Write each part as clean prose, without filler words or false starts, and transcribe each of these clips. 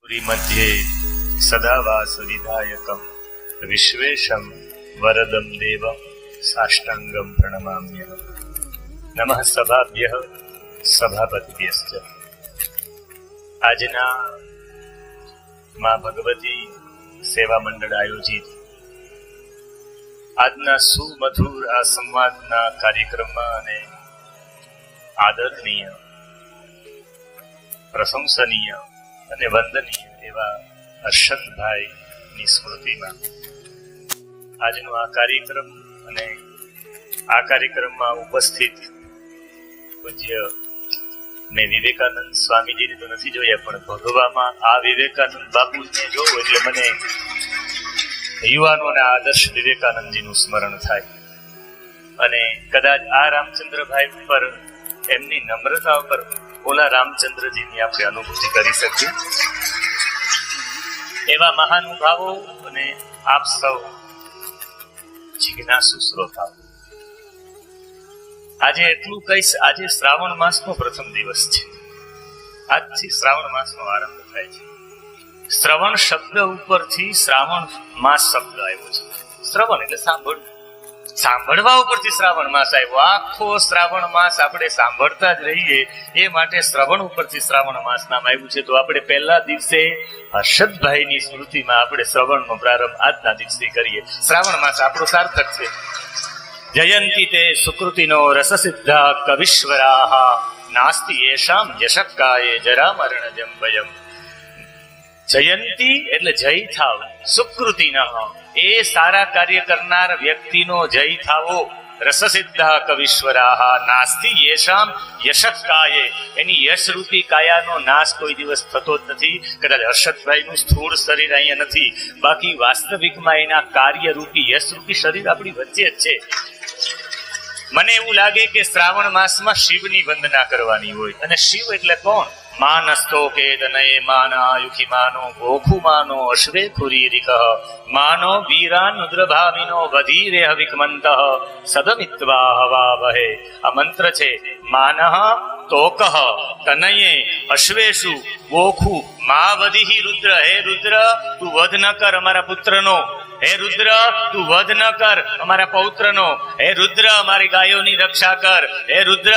मध्ये सदा वास विधायकम विश्वेशम वरदम देवम साष्टांगम प्रणमाम्यहम्। नमः सभाभ्यः सभापतिभ्यश्च। આજના માં ભગવતી સેવા મંડળ આયોજિત આજના સુમધુર આ સંવાદના કાર્યક્રમમાં અને આદરણીય, પ્રશંસનીય અને વંદનીય એવા હર્ષદભાઈની સ્મૃતિમાં આજનો આ કાર્યક્રમ અને આ કાર્યક્રમમાં ઉપસ્થિત પૂજ્ય મેં વિવેકાનંદ સ્વામીજીને તો નથી જોયા, પણ ભગવામાં આ વિવેકાનંદ બાપુને જોવું એટલે મને યુવાનોના આદર્શ વિવેકાનંદજીનું સ્મરણ થાય. અને કદાચ આ રામચંદ્રભાઈ પર એમની નમ્રતા પર ઓલા રામચંદ્રજીની આપણે અનુભૂતિ કરી શકીએ. એવા મહાનુભાવો અને આપ સૌ જિજ્ઞાસુ શ્રોતાઓ, આજે એટલું કહીશ, આજે શ્રાવણ માસનો પ્રથમ દિવસ છે. આજથી શ્રાવણ માસનો આરંભ થાય છે. શ્રવણ શબ્દ ઉપરથી શ્રાવણ માસ શબ્દ આવ્યો છે. શ્રવણ એટલે સાંભળવું, સાંભળવા ઉપરથી શ્રાવણ માસ આવ્યો. આખો શ્રાવણ માસ આપણે સાંભળતા જ રહીએ એ માટે શ્રવણ ઉપરથી શ્રાવણ માસ નામ આવ્યું છે. તો આપણે પહેલા દિવસે હર્ષદભાઈની સ્મૃતિમાં આપણે શ્રવણનો પ્રારંભ આજના દિવસે કરીએ. શ્રાવણ માસ આપણો સાર્થક છે. જયંતી તે સુકૃતિનો રસસિદ્ધા કવિશ્વરાહ નાસ્તિ યેષામ યશક્કાયે જરામરણજમ ભયમ. જયંતી એટલે જય થાવ, સુકૃતિના એ સારા કાર્ય કરનાર વ્યક્તિનો જય થાવો. રસસિદ્ધા કવિશ્વરાહ નાસ્તિ યેષામ યશક્કાયે, એની યશરૂપી કાયાનો નાશ કોઈ દિવસ થતો જ નથી. કદાચ હર્ષદભાઈનું સ્થૂળ શરીર અહીંયા નથી, બાકી વાસ્તવિકમાં એના કાર્યરૂપી યશરૂપી શરીર આપણી વચ્ચે જ છે. મને એવું લાગે કે શ્રાવણ માસમાં શિવની વંદના કરવાની હોય. અને શિવ એટલે કોણ? માનસ્તો કે દનયે માનાયુખી માનો ગોખુ માનો અશ્વે ખુરીરિકઃ માનો વીરાન રુદ્રભામિનો વધીરે હવિકમંતઃ સદમિત્વા હવાવહે. આ મંત્ર છે. માનઃ તોકઃ તનયે અશ્વેષુ ગોખુ મા વધિહિ રુદ્ર. હે રુદ્ર, તું વધ ન કર અમારા પુત્રનો. હે રુદ્ર, તું વધ ન કર અમારા પૌત્રનો. હે રુદ્ર, અમારી ગાયોની રક્ષા કર. હે રુદ્ર,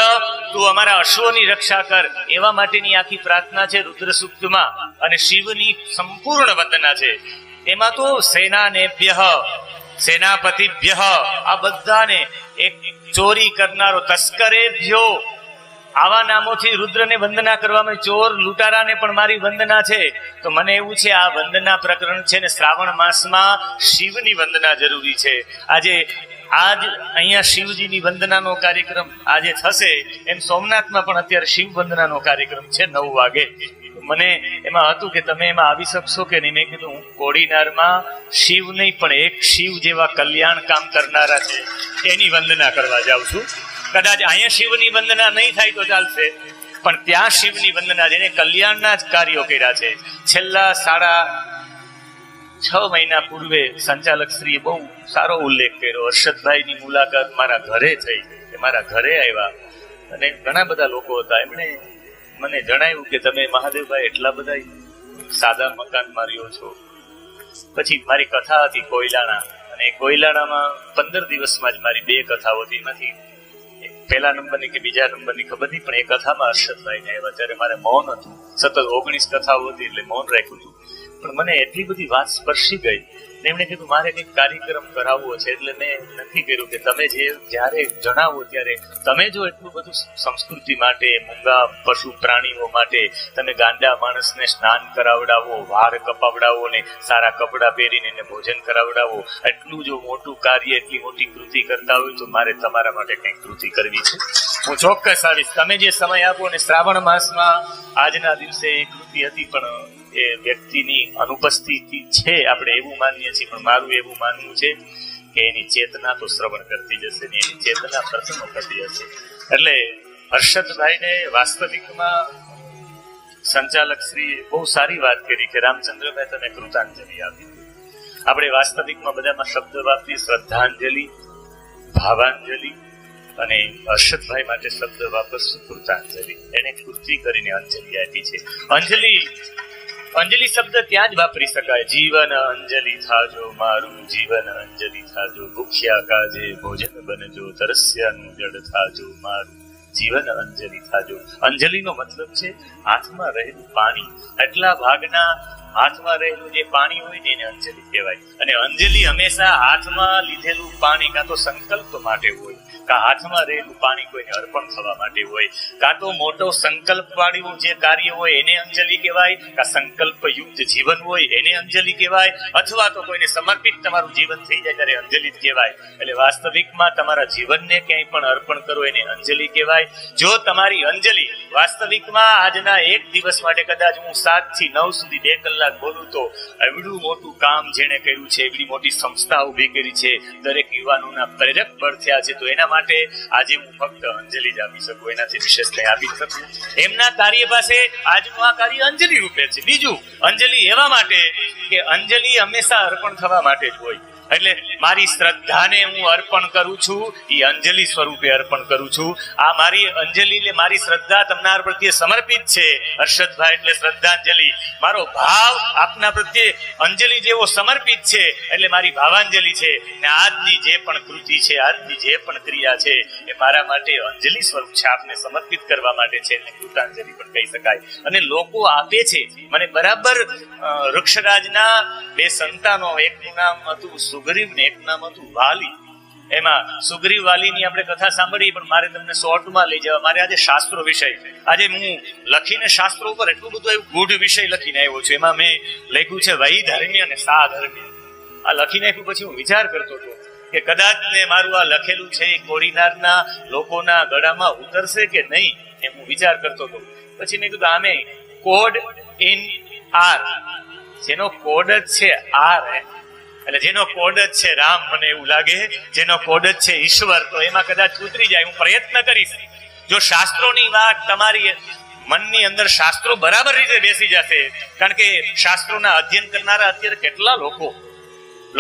તું અમારા અશ્વોની રક્ષા કર. એવા માટેની આખી પ્રાર્થના છે રુદ્ર સૂક્તમાં. અને શિવની સંપૂર્ણ વંદના છે. એમાં તો સેનાનેભ્યઃ, સેનાપતિભ્યઃ, આ બધાને, એક ચોરી કરનારો તસ્કરેભ્યો, આવા નામોથી રુદ્રને વંદના કરવામાં. ચોર લૂંટારાને પણ મારી વંદના છે. તો મને એવું છે આ વંદના પ્રકરણ છે ને શ્રાવણ માસમાં શિવની વંદના જરૂરી છે. આજે આજ અહીંયા શિવજીની વંદનાનો કાર્યક્રમ આજે થશે, એમ સોમનાથમાં પણ અત્યારે શિવ વંદનાનો કાર્યક્રમ છે 9 વાગે. મને એમાં હતું કે તમે એમાં આવી શકશો કે નહીં. મેં કીધું હું કોડીનારમાં શિવ નહીં પણ એક શિવ જેવા કલ્યાણ કામ કરનારા છે એની વંદના કરવા જાઉં છું. કદાચ અહીંયા શિવની વંદના નહીં થાય તો ચાલશે, પણ ત્યાં શિવની વંદના, જેને કલ્યાણના જ કાર્યો કર્યા છે. છેલ્લા 6.5 મહિના પૂર્વે સંચાલક શ્રીએ બહુ સારો ઉલ્લેખ કર્યો. હર્ષદભાઈની મુલાકાત મારા ઘરે થઈ, મારા ઘરે આવ્યા અને ઘણા બધા લોકો હતા. એમણે મને જણાવ્યું કે તમે મહાદેવભાઈ એટલા બધા સાદા મકાનમાં રહ્યો છો. પછી મારી કથા હતી કોયલાણા, અને કોયલાણામાં 15 દિવસમાં જ મારી 2 કથાઓ હતી. એમાંથી પહેલા નંબરની કે બીજા નંબરની ખબર નહીં, પણ એ કથામાં હર્ષદભાઈને આવ્યા ત્યારે મારે મૌન હતું. સતત 19 કથાઓ હતી એટલે મૌન રાખ્યું હતું. પણ મને એટલી બધી વાત સ્પર્શી ગઈ ને એમણે કીધું મારે કંઈક કાર્યક્રમ કરાવવો છે. એટલે મેં નક્કી કર્યું કે તમે જ્યારે જણાવો ત્યારે તમે જો એટલું બધું સંસ્કૃતિ માટે, મૂંગા પશુ પ્રાણીઓ માટે તમે ગાંડા માણસને સ્નાન કરાવડાવો, વાર કપાવડાવો ને સારા કપડાં પહેરીને એને ભોજન કરાવડાવો, એટલું જો મોટું કાર્ય, એટલી મોટી કૃતિ કરતા હોય તો મારે તમારા માટે કંઈક કૃતિ કરવી છે. હું ચોક્કસ આવીશ. તમે જે સમય આપો. અને શ્રાવણ માસમાં આજના દિવસે એ કૃતિ હતી, પણ એ વ્યક્તિની અનુપસ્થિતિ છે આપણે એવું માનીએ છીએ, પણ મારું એવું માનવું છે કે એની ચેતના તો શ્રવણ કરતી જશે ને એની ચેતના પ્રસન્ન થતી હશે. એટલે હર્ષદભાઈને વાસ્તવિકમાં સંચાલક શ્રી બહુ સારી વાત કરી કે રામચંદ્રભાઈ તમે કૃતાંજલિ આપી. આપણે વાસ્તવિકમાં બધામાં શબ્દ વાપરીએ શ્રદ્ધાંજલિ, ભાવાંજલિ, અને હર્ષદભાઈ માટે શબ્દ વાપરશું કૃતાંજલિ. એને કૃતિ કરીને અંજલિ આપી છે. અંજલિ અંજલિ શબ્દ ત્યાં જ વાપરી શકાય. જીવન અંજલિ થાજો મારું, જીવન અંજલિ થાજો, ભૂખ્યા કાજે ભોજન બનજો, તરસ્યાનું જળ થાજો મારું, જીવન અંજલિ થાજો. અંજલિનો મતલબ છે હાથમાં રહેલું પાણી. એટલા ભાગના હાથમાં રહેલું જે પાણી હોય ને એને અંજલિ કહેવાય. અને અંજલિ હંમેશા હાથમાં લીધેલું પાણી કાં તો સંકલ્પ માટે હોય, કાં હાથમાં રહેલું પાણી કોઈને અર્પણ થવા માટે હોય, કાં તો મોટો સંકલ્પ વાળું જે કાર્ય હોય એને અંજલિ કહેવાય, કાં સંકલ્પ યુક્ત જીવન હોય એને અંજલિ કહેવાય, અથવા તો કોઈને સમર્પિત તમારું જીવન થઈ જાય ત્યારે અંજલિ કહેવાય. એટલે વાસ્તવિકમાં તમારા જીવનને ક્યાંય પણ અર્પણ કરો એને અંજલિ કહેવાય. જો તમારી અંજલિ વાસ્તવિકમાં આજના એક દિવસ માટે કદાચ હું 7 થી 9 સુધી 2 કલાક બોલું તો એવડું મોટું કામ જેને કર્યું છે, એવડી મોટી સંસ્થા ઉભી કરી છે, દરેક યુવાનોના પ્રેરક બળ થયા છે, તો એના માટે આજે હું ફક્ત અંજલિ જ આપી શકું, એનાથી વિશેષ કંઈ આપી શકું. એમના કાર્ય પાસે આજનું આ કાર્ય અંજલિ રૂપે છે. બીજું, અંજલિ એવા માટે કે અંજલિ હંમેશા અર્પણ થવા માટે જ હોય. એટલે મારી શ્રદ્ધાને હું અર્પણ કરું છું, એ અંજલિ સ્વરૂપે અર્પણ કરું છું. આ મારી અંજલિ એટલે મારી શ્રદ્ધા તમારા પ્રત્યે સમર્પિત છે. હર્ષદભાઈ એટલે શ્રદ્ધાંજલિ. મારો ભાવ આપના પ્રત્યે અંજલિ જેવો સમર્પિત છે એટલે મારી ભાવાંજલિ છે. ને આજની જે પણ કૃતિ છે, આજની જે પણ ક્રિયા છે એ મારા માટે અંજલિ સ્વરૂપ છે, આપને સમર્પિત કરવા માટે છે. એટલે કૃતાંજલિ પણ કહી શકાય. અને લોકો આપે છે મને બરાબર. વૃક્ષરાજના 2 સંતાનો, એકનું નામ હતું સુગ્રીવ ને એક નામ હતું વાલી. એમાં સુગ્રીવ વાલીની આપણે કથા સાંભળી, પણ મારે તમને શોર્ટમાં લઈ જવા. મારે આજે શાસ્ત્રો વિષય, આજે હું લખીને શાસ્ત્રો ઉપર એટલું બધું એવું ગૂઢ વિષય લખીને આવ્યો છું. એમાં મેં લખ્યું છે વૈધર્મ્ય અને સાધર્મ્ય. આ લખી નાખ્યું પછી હું વિચાર કરતો હતો કે કદાચ ને મારું આ લખેલું છે એ કોડીનારના લોકોના ગળામાં ઉતરશે કે નહીં, એમ હું વિચાર કરતો હતો. પછી મેં કીધું આમે કોડ ઇન આર, જેનો કોડ જ છે આર, એટલે જેનો કોડ જ છે રામ, મને એવું લાગે જેનો કોડ જ છે ઈશ્વર, તો એમાં કદાચ ઉતરી જાય. હું પ્રયત્ન કરીશ. જો શાસ્ત્રોની વાત તમારી મનની અંદર શાસ્ત્રો બરાબર રીતે બેસી જશે, કારણ કે શાસ્ત્રોના અધ્યયન કરનારા અત્યારે કેટલા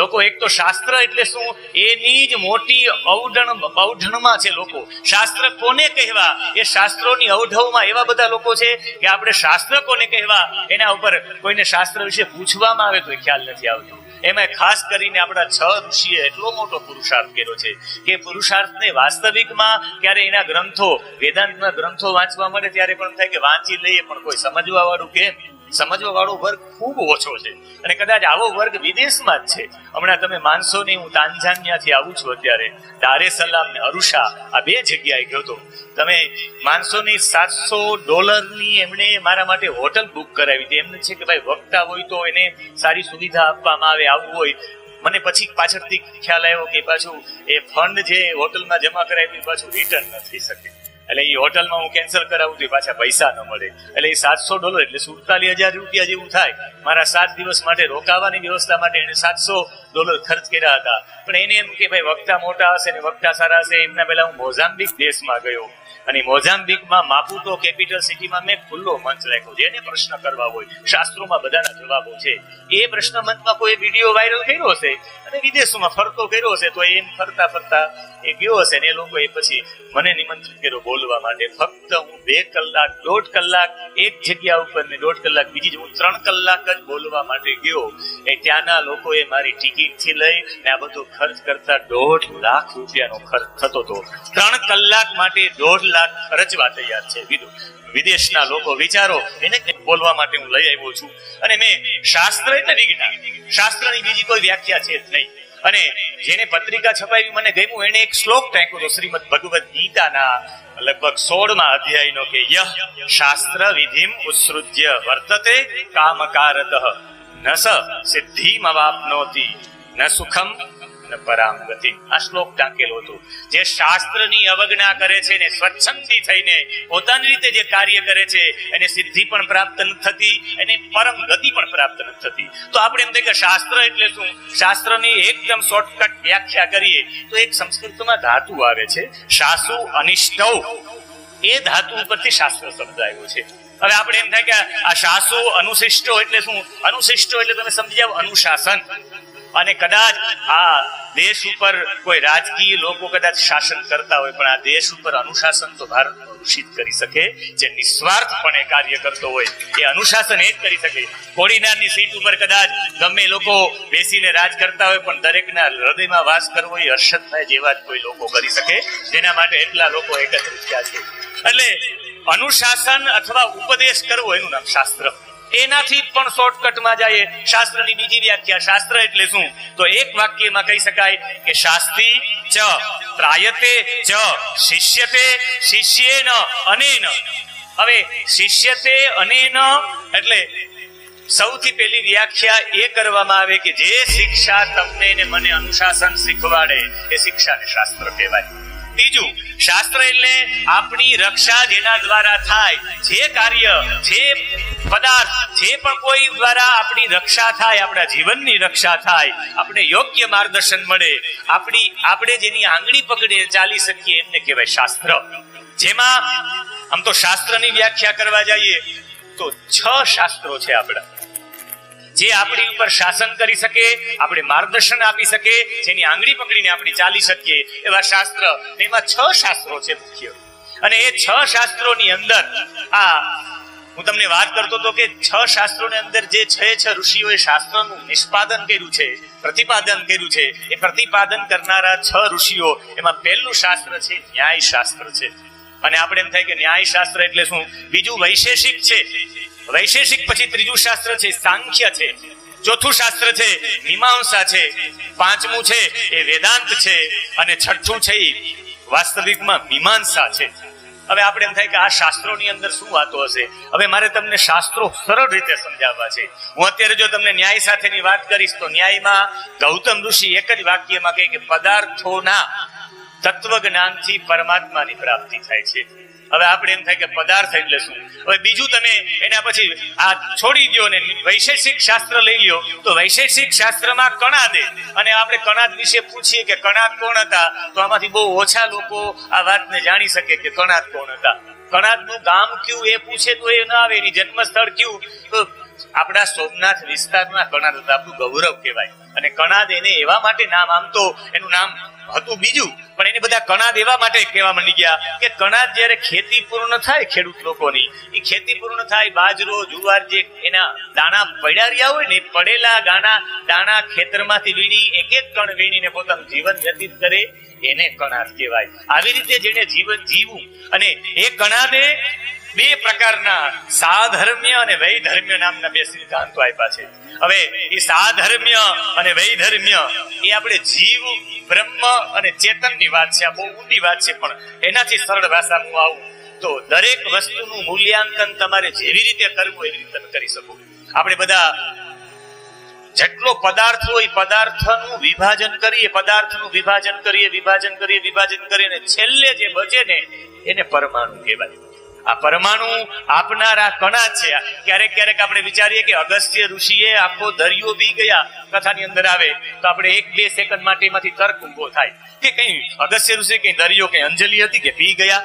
લોકો એક તો શાસ્ત્ર એટલે શું એની જ મોટી અવઢણમાં છે લોકો. શાસ્ત્ર કોને કહેવા એ શાસ્ત્રોની અવઢવમાં એવા બધા લોકો છે કે આપણે શાસ્ત્ર કોને કહેવા એના ઉપર કોઈને શાસ્ત્ર વિશે પૂછવામાં આવે તો ખ્યાલ નથી આવતો. એમાં ખાસ કરીને આપણા 6 ઋષિએ એટલો મોટો પુરુષાર્થ કર્યો છે કે પુરુષાર્થને વાસ્તવિકમાં ક્યારે એના ગ્રંથો, વેદાંતના ગ્રંથો વાંચવા મળે ત્યારે પણ થાય કે વાંચી લઈએ, પણ કોઈ સમજવા વાળું કેમ? સમજવા વાળો વર્ગ ખૂબ ઓછો છે. અને કદાચ આવો વર્ગ વિદેશમાં જ છે. હમણાં તમે માનશો નહીં, હું તાંઝાનિયાથી આવું છું અત્યારે, દાર એ સલામ ને અરુષા, આ 2 જગ્યાએ ગયો હતો. તમે માનશો નહીં, $700 એમણે મારા માટે હોટલ બુક કરાવી હતી. એમને છે કે ભાઈ વક્તા હોય તો એને સારી સુવિધા આપવામાં આવે, આવવું હોય. મને પછી પાછળથી ખ્યાલ આવ્યો કે પાછું એ ફંડ જે હોટલમાં જમા કરાવ્યું પાછું રિટર્ન ન થઈ શકે. એટલે એ હોટલમાં હું કેન્સલ કરાવું તો પાછા પૈસા ન મળે. એટલે એ $700 એટલે 47,000 રૂપિયા જેવું થાય. મારા 7 દિવસ માટે રોકાવાની વ્યવસ્થા માટે એને $700 ખર્ચ કર્યા હતા. પણ એને એમ કે ભાઈ વક્તા મોટા હશે ને વક્તા સારા હશે. એમના પહેલા હું મોઝામ્બિક દેશમાં ગયો અને મોઝામ્બિકમાં માપુટો કેપિટલ સિટીમાં મેં ખુલ્લો મંચ રાખ્યો. જેને પ્રશ્ન કરવા હોય, શાસ્ત્રોમાં બધાના જવાબો છે. એ પ્રશ્ન મંચમાં કોઈ વિડીયો વાયરલ કર્યો હશે અને વિદેશોમાં ફરતો કર્યો હશે, તો એમ ફરતા એ ગયો હશે ને એ લોકોએ પછી મને નિમંત્રિત કર્યો બોલવા માટે. ફક્ત હું 2 કલાક, 1.5 કલાક એક જગ્યા ઉપર ને 1.5 કલાક બીજી, હું 3 કલાક જ બોલવા માટે ગયો. એ ત્યાંના લોકોએ મારી ટિકિટ થી લઈ ને આ બધો ખર્ચ કરતા 1.5 લાખ રૂપિયાનો ખર્ચ થતો હતો. 3 કલાક માટે 1.5 લાખ ખર્ચવા તૈયાર છે વિદેશના લોકો. વિચારો, એને બોલવા માટે હું લઈ આવ્યો છું. અને મેં શાસ્ત્ર એટલે વિજ્ઞાન, શાસ્ત્રની બીજી કોઈ વ્યાખ્યા છે જ નહીં. અને જેને પત્રિકા છપાવી મને ગમ્યું, એને એક શ્લોક ટાંક્યો હતો શ્રીમદ ભગવદ ગીતાના લગભગ 16મા અધ્યાયનો કે યહ શાસ્ત્ર વિધિમ ઉત્સૃજ્ય વર્તતે કામકારતઃ ન સ સિદ્ધિમ અવાપ્નોતિ ન સુખમ ન પરામ ગતિ. આ શ્લોક ટાંકેલો હતો. જે શાસ્ત્રની અવગણના કરે છે ને સ્વચ્છંદી થઈને પોતાની રીતે જે કાર્ય કરે છે એને સિદ્ધિ પણ પ્રાપ્ત નથી થતી, એને પરમ ગતિ પણ પ્રાપ્ત નથી થતી. તો આપણે એમ થાય કે શાસ્ત્ર એટલે શું? શાસ્ત્રની એકદમ શોર્ટકટ વ્યાખ્યા કરીએ તો એક સંસ્કૃતમાં ધાતુ આવે છે શાસુ અનિષ્ટૌ. એ ધાતુ ઉપરથી શાસ્ત્ર શબ્દ આવ્યો છે. હવે આપણે એમ થાય કે આ શાસુ અનુશિષ્ટો એટલે શું? અનુશિષ્ટો એટલે તમે સમજી જાઓ અનુશાસન. અને કદાચ આ દેશ ઉપર કોઈ રાજકીય લોકો કદાચ શાસન કરતા હોય, પણ આ દેશ ઉપર અનુશાસન તો ભારતનો ઋષિ જ કરી શકે. જે નિસ્વાર્થપણે કાર્ય કરતો હોય એ અનુશાસન એ જ કરી શકે. કોડીનારની સીટ ઉપર કદાચ ગમે લોકો બેસીને રાજ કરતા હોય, પણ દરેકના હૃદયમાં વાસ કરવો એ હર્ષદભાઈ જેવા જ કોઈ લોકો કરી શકે, જેના માટે એટલા લોકો એકત્રિત થયા છે. એટલે અનુશાસન અથવા ઉપદેશ કરવો એનું નામ શાસ્ત્ર. એનાથી પણ શોર્ટકટમાં જાય શાસ્ત્રની બીજી વ્યાખ્યા. શાસ્ત્ર એટલે શું? તો એક વાક્યમાં કહી શકાય કે શાસ્ત્રી ચ ત્રાયતે ચ શિષ્યતે શિષ્યેન અનેન. હવે શિષ્યતે અનેન એટલે સૌથી પહેલી વ્યાખ્યા એ કરવામાં આવે કે જે શિક્ષા તમને ને મને અનુશાસન શીખવાડે એ શિક્ષાને શાસ્ત્ર કહેવાય. બીજું, શાસ્ત્ર એટલે આપણી રક્ષા જેના દ્વારા થાય, જે કાર્ય, જે પદાર્થ, જે પણ કોઈ દ્વારા આપણી રક્ષા થાય, આપણા જીવનની રક્ષા થાય, આપણે યોગ્ય માર્ગદર્શન મળે, આપણે જેની આંગળી પકડીને ચાલી શકીએ એમને કહેવાય શાસ્ત્ર. જેમાં આમ તો શાસ્ત્રની વ્યાખ્યા કરવા જઈએ તો 6 શાસ્ત્રો છે આપણા, જે આપણી ઉપર શાસન કરી શકે, આપણે માર્ગદર્શન આપી શકે, જેની આંગળી પકડીને આપણે ચાલી શકીએ એવા શાસ્ત્ર. એમાં 6 શાસ્ત્રો છે મુખ્ય. અને એ 6 શાસ્ત્રોની અંદર હું તમને વાત કરતો હતો કે 6 શાસ્ત્રોની અંદર જે 6 ઋષિઓએ શાસ્ત્રનું નિષ્પાદન કર્યું છે, પ્રતિપાદન કર્યું છે, એ પ્રતિપાદન કરનારા 6 ઋષિઓ, એમાં પહેલું શાસ્ત્ર છે ન્યાય શાસ્ત્ર છે. અને આપણે એમ થાય કે ન્યાય શાસ્ત્ર એટલે શું? બીજું વૈશેષિક છે. વૈશેષિક પછી ત્રીજું શાસ્ત્ર છે સાંખ્ય છે, ચોથું શાસ્ત્ર છે મીમાંસા છે, પાંચમું છે એ વેદાંત છે, અને છઠ્ઠું છે એ વાસ્તવિકમાં મીમાંસા છે. હવે આપણે એમ થાય કે આ શાસ્ત્રોની અંદર શું વાતો હશે? હવે મારે તમને શાસ્ત્રો સરળ રીતે સમજાવવા છે. હું અત્યારે જો તમને ન્યાય સાથેની વાત કરીશ તો ન્યાયમાં ગૌતમ ઋષિ એક જ વાક્યમાં કહે કે પદાર્થોના તત્વજ્ઞાનથી પરમાત્માની પ્રાપ્તિ થાય છે. હવે આપણે એમ થાય કે પદાર્થ એટલે શું? હવે બીજું તમે એના પછી આ છોડી દો ને વૈશેષિક શાસ્ત્ર લઈ લ્યો તો વૈશેષિક શાસ્ત્રમાં કણાદે, અને આપણે કણાદ વિશે પૂછીએ કે કણાદ કોણ હતા, તો આમાંથી બહુ ઓછા લોકો આ વાતને જાણી શકે કે કણાદ કોણ હતા. કણાદનું ગામ કયું એ પૂછે તો એ ના આવે, એની જન્મસ્થળ કયું, તો આપણા સોમનાથ વિસ્તારના કણાદ હતા, આપણું ગૌરવ કહેવાય. અને કણાદ એને એવા માટે નામ, આમ તો એનું નામ હતું બીજું, પણ એને બધા કણાદ એવા માટે કહેવા માંડી ગયા કે કણાદ જ્યારે ખેતી પૂર્ણ થાય ખેડૂત લોકોની, એ ખેતી પૂર્ણ થાય, બાજરો જુવાર જે એના દાણા પડ્યા રહ્યા હોય ને, એ પડેલા દાણા ખેતરમાંથી વીણી એક એક કણ વીણીને પોતાનું જીવન વ્યતીત કરે એને કણાદ કહેવાય. આવી રીતે જેને જીવન જીવવું, અને એ કણાદે 2 પ્રકારના સાધર્મ્ય અને વૈધર્મ્ય નામના 2 સિદ્ધાંતો આપ્યા છે. હવે એ સાધર્મ્ય અને વૈધર્મ્ય એ આપણે જીવ, બ્રહ્મ અને ચેતનની વાત છે. આ બહુ ઊંડી વાત છે, પણ એનાથી સરળ ભાષામાં આવું તો દરેક વસ્તુનું મૂલ્યાંકન તમારે જેવી રીતે કરવું એવી રીતે તમે કરી શકો. આપણે બધા જેટલો પદાર્થ હોય પદાર્થનું વિભાજન કરીએ અને છેલ્લે જે બચે ને એને પરમાણુ કહેવાય. આ પરમાણુ આપનારા કણા છે. ક્યારેક આપણે વિચારીએ કે અગસ્ત્ય ઋષિએ આખો દરિયો પી ગયા, કથાની અંદર આવે તો આપણે 1-2 સેકન્ડ માટે એમાંથી તર્ક ઉભો થાય કે કઈ અગસ્ત્ય ઋષિ કઈ દરિયો કઈ અંજલિ હતી કે પી ગયા?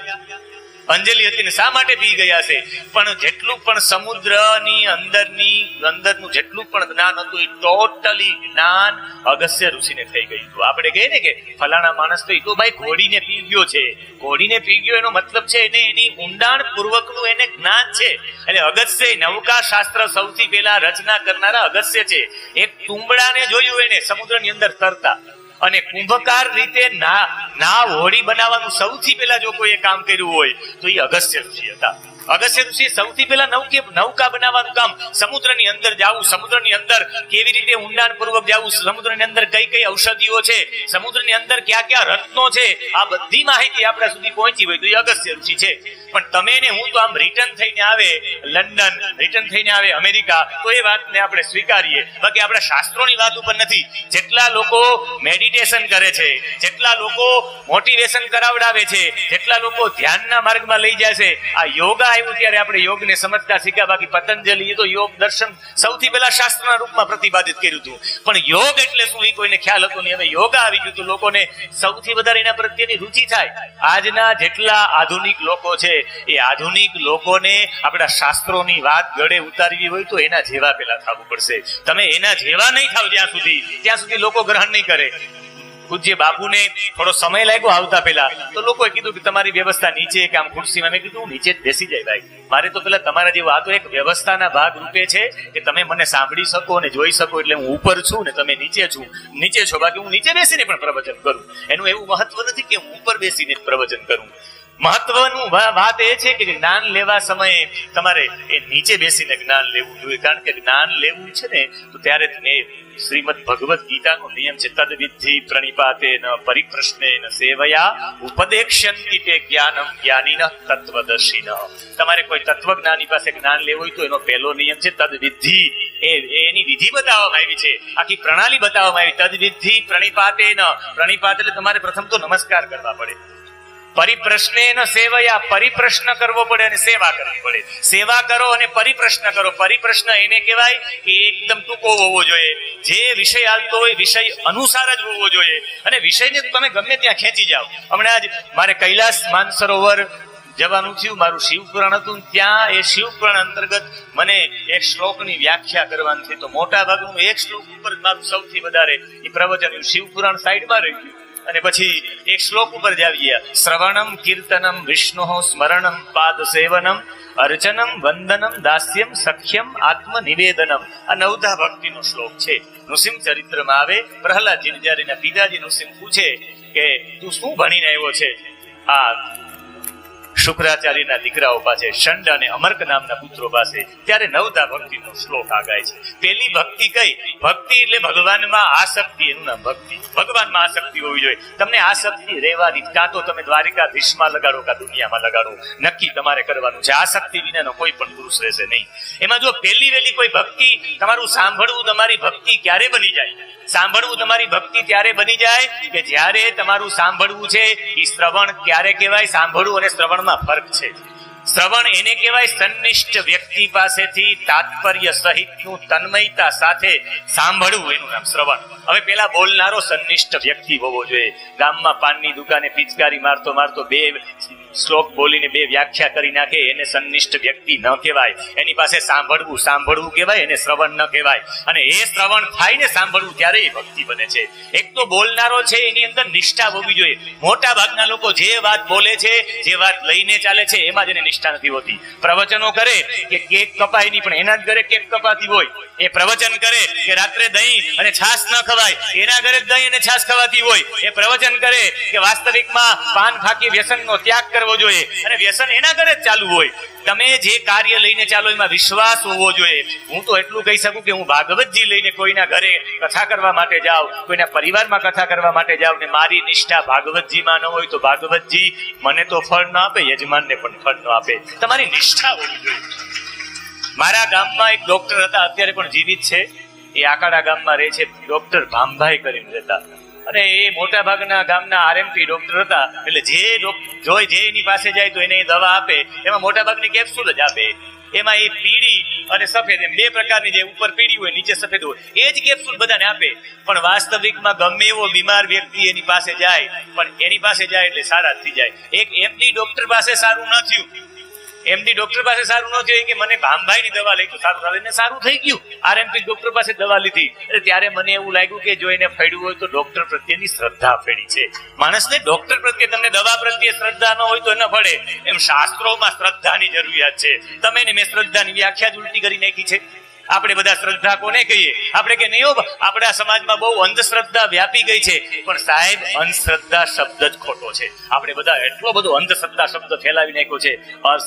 અંજલિ હતી ને શા માટે પી ગયા છે? પણ જેટલું પણ સમુદ્રની અંદરનું જેટલું પણ જ્ઞાન હતું એ ટોટલી જ્ઞાન અગસ્ત્ય ઋષિને થઈ ગયું હતું. આપણે કહીએ ને કે ફલાણા માણસ તો એ તો ભાઈ ઘોડીને પી ગયો છે. ઘોડીને પી ગયો એનો મતલબ છે એને એની ઊંડાણ પૂર્વકનું એને જ્ઞાન છે. એટલે અગસ્ત્ય નૌકા શાસ્ત્ર સૌથી પહેલા રચના કરનારા અગસ્ત્ય છે. એક તુંબડાને જોયું એને સમુદ્રની અંદર તરતા, અને કુંભકાર રીતે નાવ હોડી બનાવવાનું સૌથી પહેલા જો કોઈ કામ કર્યું હોય તો એ અગસ્ત્ય ઋષિ હતા. અગસ્ત્ય ઋષિ સૌથી પહેલા નૌકા બનાવવાનું કામ, સમુદ્રની અંદર જાવું, સમુદ્રની અંદર કેવી રીતે ઊંડાણ પૂર્વક જાવું, સમુદ્રની અંદર કઈ ઔષધિઓ છે, સમુદ્રની અંદર ક્યાં રત્નો છે, આ બધી માહિતી આપણા સુધી પહોંચી હોય તો એ અગસ્ત્ય ઋષિ છે. પણ તમે ને હું તો આમ રિટર્ન થઈને આવે લંડન, રિટર્ન થઈને આવે અમેરિકા, તો એ વાતને આપણે સ્વીકારીએ. બાકી આપણા શાસ્ત્રોની વાત ઉપર નથી. જેટલા લોકો મેડિટેશન કરે છે, જેટલા લોકો મોટિવેશન કરાવડાવે છે, જેટલા લોકો ધ્યાનના માર્ગમાં લઈ જાય છે, આ યોગા આવ્યું ત્યારે આપણે યોગને સમજતા શીખ્યા. બાકી પતંજલિ તો યોગ દર્શન સૌથી પહેલા શાસ્ત્રના રૂપમાં પ્રતિપાદિત કર્યું હતું. પણ યોગ એટલે શું એ કોઈને ખ્યાલ હતો નહીં. હવે યોગા આવી ગયું તો લોકોને સૌથી વધારે એના પ્રત્યેની રુચિ થાય. આજના જેટલા આધુનિક લોકો છે એ આધુનિક લોકોને આપણા શાસ્ત્રોની વાત ગળે ઉતારવી હોય તો એના જેવા પેલા થવું પડશે. તમે એના જેવા નહીં થાવ ત્યાં સુધી લોકો ગ્રહણ નહીં કરે. પૂજ્ય બાપુને થોડો સમય લાગ્યો આવતા પેલા, તો લોકોએ કીધું કે તમારી વ્યવસ્થા નીચે કે આમ ખુરશીમાં. મેં કીધું નીચે જ બેસી જાય ભાઈ, મારે તો પેલા તમારા જેવું. આ તો એક વ્યવસ્થાના ભાગ રૂપે છે કે તમે મને સાંભળી શકો અને જોઈ શકો, એટલે હું ઉપર છું ને તમે નીચે છો. બાકી હું નીચે બેસીને પણ પ્રવચન કરું. એનું એવું મહત્વ નથી કે હું ઉપર બેસીને જ પ્રવચન કરું. મહત્વનું વાત એ છે કે જ્ઞાન લેવા સમયે તમારે એ નીચે બેસીને જ્ઞાન લેવું જોઈએ. કારણ કે જ્ઞાન લેવું છે ને તો ત્યારે શ્રીમદ ભગવદ ગીતાનો નિયમ છે, તદ વિદ્ધિ પ્રણિપાતેન પરિપ્રશ્નેન સેવયા ઉપદેક્ષ્યંતિ તે જ્ઞાનમ જ્ઞાનિનઃ તત્વદર્શિનઃ. તમારે કોઈ તત્વજ્ઞાની પાસે જ્ઞાન લેવું હોય તો એનો પહેલો નિયમ છે તદ વિદ્ધિ. એની વિધિ બતાવવામાં આવી છે, આખી પ્રણાલી બતાવવામાં આવી. તદ વિદ્ધિ પ્રણિપાતેન, પ્રણિપાત એટલે તમારે પ્રથમ તો નમસ્કાર કરવા પડે. પરિપ્રશ્નેન સેવયા, પરિપ્રશ્ન કરવો પડે અને સેવા કરવી પડે. સેવા કરો અને પરિપ્રશ્ન કરો. પરિપ્રશ્ન એને કહેવાય કે એકદમ ટૂંકો હોવો જોઈએ. જે વિષય આવતો હોય વિષય અનુસાર જ હોવો જોઈએ, અને વિષયને તમે ગમે ત્યાં ખેંચી જાઓ. હમણાં જ મારે કૈલાસ માનસરોવર જવાનું થયું, મારું શિવપુરાણ હતું. ત્યાં એ શિવપુરાણ અંતર્ગત મને એક શ્લોકની વ્યાખ્યા કરવાની થઈ. તો મોટા ભાગનું એક શ્લોક ઉપર મારું સૌથી વધારે એ પ્રવચન શિવપુરાણ સાઈડમાં રહી ગયું. અને પછી એક શ્લોક ઉપર જ આવી ગયા, શ્રવણમ કીર્તનમ વિષ્ણુ સ્મરણમ પાદ સેવનમ અર્ચનમ વંદનમ દાસ્યમ સખ્યમ આત્મનિવેદનમ. આ નવધા ભક્તિનો શ્લોક છે. નૃસિંહ ચરિત્રમાં આવે, પ્રહલાદજીને જયારે એના પિતાજી નૃસિંહ પૂછે કે તું શું ભણીને આવ્યો છે આ શુક્રાચાર્યના દીકરાઓ પાસે, શંડ અને અમર્ક નામના પુત્રો પાસે, ત્યારે નવધા ભક્તિનો શ્લોક આગાય છે. પેલી ભક્તિ કઈ? ભક્તિ એટલે ભગવાનમાં આસક્તિ, એનું નામ ભક્તિ. ભગવાનમાં આસક્તિ હોવી જોઈએ. તમને આસક્તિ રહેવાની, કાં તો તમે દ્વારિકાધીશમાં લગાડો કાં દુનિયામાં લગાડો, નક્કી તમારે કરવાનું છે. આસક્તિ વિનાનો કોઈ પણ પુરુષ રહેશે નહીં. એમાં જો પેલી વેલી કોઈ ભક્તિ, તમારું સાંભળવું તમારી ભક્તિ ક્યારે બની જાય? સાંભળવું તમારી ભક્તિ ત્યારે બની જાય કે જ્યારે તમારું સાંભળવું છે એ શ્રવણ. ક્યારે કહેવાય? સાંભળવું અને શ્રવણમાં ફરક છે. શ્રવણ એને કહેવાય સન્નિષ્ઠ વ્યક્તિ પાસેથી તાત્પર્ય સહિતનું તન્મયતા સાથે સાંભળવું, એનું નામ શ્રવણ. હવે પેલા બોલનારો સન્નિષ્ઠ વ્યક્તિ હોવો જોઈએ. ગામમાં પાનની દુકાને પિચકારી મારતો બે શ્લોક બોલીને બે વ્યાખ્યા કરી નાખે, એને સન્નિષ્ઠ વ્યક્તિ ન કહેવાય. એની પાસે સાંભળવું કહેવાય, એને શ્રવણ ન કહેવાય. અને એ શ્રવણ થાય ને સાંભળવું, ત્યારે એ ભક્તિ બને છે. એક તો બોલનારો છે એની અંદર નિષ્ઠા હોવી જોઈએ. મોટા ભાગના લોકો જે વાત બોલે છે, જે વાત લઈને ચાલે છે, એમાં જ એને નિષ્ઠા નથી હોતી. પ્રવચનો કરે કે કેક કપાય નહીં, પણ એના જ ઘરે કેક કપાતી હોય. એ પ્રવચન કરે કે રાત્રે દહીં અને છાશ ન ખવાય, એના ઘરે દહીં અને છાશ ખવાતી હોય. એ પ્રવચન કરે કે વાસ્તવિકમાં પાન ફાકી વ્યસનનો ત્યાગ કરવો જોઈએ, અને વ્યસન એના ઘરે જ ચાલુ હોય. તમે જે કાર્ય લઈને ચાલો એમાં વિશ્વાસ હોવો જોઈએ. હું તો એટલું કહી શકું કે હું ભાગવતજી લઈને કોઈના ઘરે કથા કરવા માટે જાઉં, કોઈના પરિવારમાં કથા કરવા માટે જાઉં ને મારી નિષ્ઠા ભાગવતજીમાં ન હોય તો ભાગવતજી મને તો ફળ ન આપે, યજમાનને પણ ફળ ન આપે. તમારી નિષ્ઠા હોવી જોઈએ. મારા ગામમાં એક ડોક્ટર હતા, અત્યારે પણ જીવિત છે. એ આકાડા ગામમાં રહે છે. ડોક્ટર ભામભાઈ કરીને રહેતા, અને એ મોટા ભાગના ગામના આરએમપી ડોક્ટર હતા. એટલે જે એની પાસે જાય તો એને દવા આપે, એમાં મોટા ભાગની કેપ્સ્યુલ જ આપે. એમાં એ પીળી અને સફેદ, એમ બે પ્રકારની, જે ઉપર પીળી હોય નીચે સફેદ હોય, એ જ કેપ્સ્યુલ બધાને આપે. પણ વાસ્તવિકમાં ગમે એવો બીમાર વ્યક્તિ એની પાસે જાય, પણ એની પાસે જાય એટલે સારા થઈ જાય. એક એમડી ડોક્ટર પાસે સારું ન થયું, એમડી ડોક્ટર પાસે સારું ન થયું કે મને ભામભાઈની દવા લઈ તો સારું થાય, એને સારું થઈ ગયું. આરએમપી ડોક્ટર પાસે દવા લીધી એટલે ત્યારે મને એવું લાગ્યું કે જો એને ફેડ્યું હોય તો ડોક્ટર પ્રત્યેની શ્રદ્ધા ફેડી છે. માણસને ડોક્ટર પ્રત્યે, તમને દવા પ્રત્યે શ્રદ્ધા ન હોય તો ન ફળે. એમ શાસ્ત્રોમાં શ્રદ્ધાની જરૂરિયાત છે. તમે ને મેં શ્રદ્ધાની વ્યાખ્યા જ ઉલટી કરી નાખી છે. આપણે બધા શ્રદ્ધા કોને કહીએ? આપણે કે નહીં, આપણા સમાજમાં બહુ અંધશ્રદ્ધા વ્યાપી ગઈ છે. પણ સાહેબ, અંધશ્રદ્ધા શબ્દ જ ખોટો છે. આપણે બધા એટલો બધો અંધશ્રદ્ધા શબ્દ ફેલાવી નાખ્યો છે.